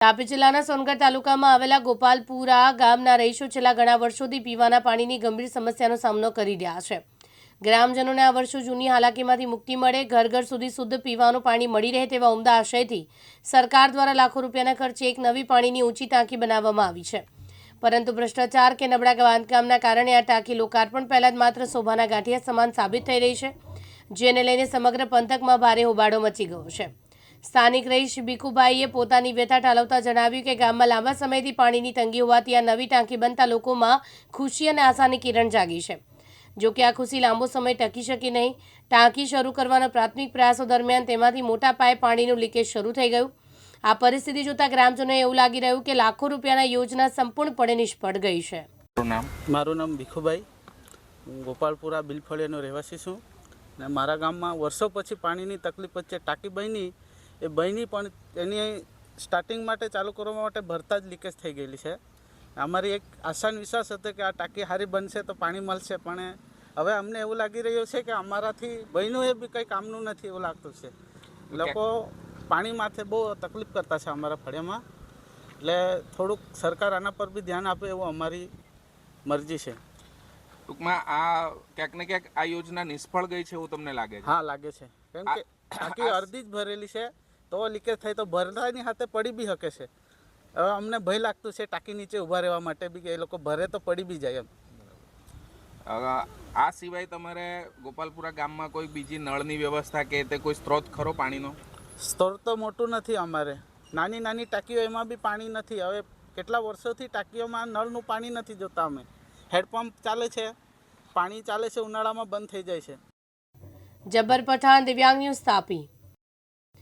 તાપી જિલ્લાના સોનગઢ તાલુકામાં આવેલા ગોપાલપુરા ગામના રહીશો છેલ્લા ઘણા વર્ષોથી પીવાના પાણીની ગંભીર સમસ્યાનો સામનો કરી રહ્યા છે। ગ્રામજનોને આ વર્ષો જૂની હાલાકીમાંથી મુક્તિ મળે, ઘર ઘર સુધી શુદ્ધ પીવાનું પાણી મળી રહે તેવા ઉમદા આશયથી સરકાર દ્વારા લાખો રૂપિયાના ખર્ચે એક નવી પાણીની ઊંચી ટાંકી બનાવવામાં આવી છે, પરંતુ ભ્રષ્ટાચાર કે નબળા બાંધકામના કારણે આ ટાંકી લોકાર્પણ પહેલા જ માત્ર શોભાના ગાંઠિયા સમાન સાબિત થઈ રહી છે, જેને લઈને સમગ્ર પંથકમાં ભારે હોબાળો મચી ગયો છે। સ્થાનિક રહીશ ભીખુભાઈએ પોતાની વ્યથા ઠાલવતા જણાવ્યું કે ગામમાં લાંબા સમયથી પાણીની તંગી હોવાથી આ નવી ટાંકી બનતા લોકોમાં ખુશી અને આશાની કિરણ જાગી છે। જો કે આ ખુશી લાંબો સમય ટકી શકી નહીં। ટાંકી શરૂ કરવાના પ્રાથમિક પ્રયાસો દરમિયાન તેમાંથી મોટા પાયે પાણીનું લીકેજ શરૂ થઈ ગયું। આ પરિસ્થિતિ જોતા ગ્રામજનોને એવું લાગી રહ્યું કે લાખો રૂપિયાના યોજના સંપૂર્ણપણે નિષ્ફળ ગઈ છે। મારું નામ ભીખુભાઈ, હું ગોપાલપુરા બિલફળિયાનો રહેવાસી છું ને મારા ગામમાં વર્ષો પછી પાણીની તકલીફ વચ્ચે ટાંકી બની એ બની પણ એની સ્ટાર્ટિંગ માટે ચાલુ કરવા માટે ભરતા જ લીકેજ થઈ ગયેલી છે। અમારી એક આશાન વિશ્વાસ હતો કે આ ટાંકી સારી બનશે તો પાણી મળશે, પણ હવે અમને એવું લાગી રહ્યું છે કે અમારાથી બન્યું એ બી કંઈ કામનું નથી એવું લાગતું છે। લોકો પાણી માથે બહુ તકલીફ કરતા છે અમારા ફળિયામાં, એટલે થોડુંક સરકાર આના પર બી ધ્યાન આપે એવું અમારી મરજી છે। ટૂંકમાં આ ક્યાંક ને ક્યાંક આ યોજના નિષ્ફળ ગઈ છે એવું તમને લાગે છે? હા, લાગે છે, કેમ કે ટાંકી અડધી જ ભરેલી છે તો લીકેજ થાય તો ભરતાની હાથે પડી બી શકે છે। હવે અમને ભય લાગતું છે ટાંકી નીચે ઊભા રહેવા માટે બી કે એ લોકો ભરે તો પડી બી જાય એમ। આ સિવાય તમારે ગોપાલપુરા ગામમાં કોઈ બીજી નળની વ્યવસ્થા કે તે કોઈ સ્ત્રોત ખરો પાણીનો? સ્ત્રોત તો મોટું નથી અમારે, નાની નાની ટાંકીઓ એમાં બી પાણી નથી। હવે કેટલા વર્ષોથી ટાંકીઓમાં નળનું પાણી નથી જોતા અમે। હેડપંપ ચાલે છે, પાણી ચાલે છે, ઉનાળામાં બંધ થઈ જાય છે। જબ્બર પઠાણ, દિવ્યાંગ ન્યૂઝ, તાપી।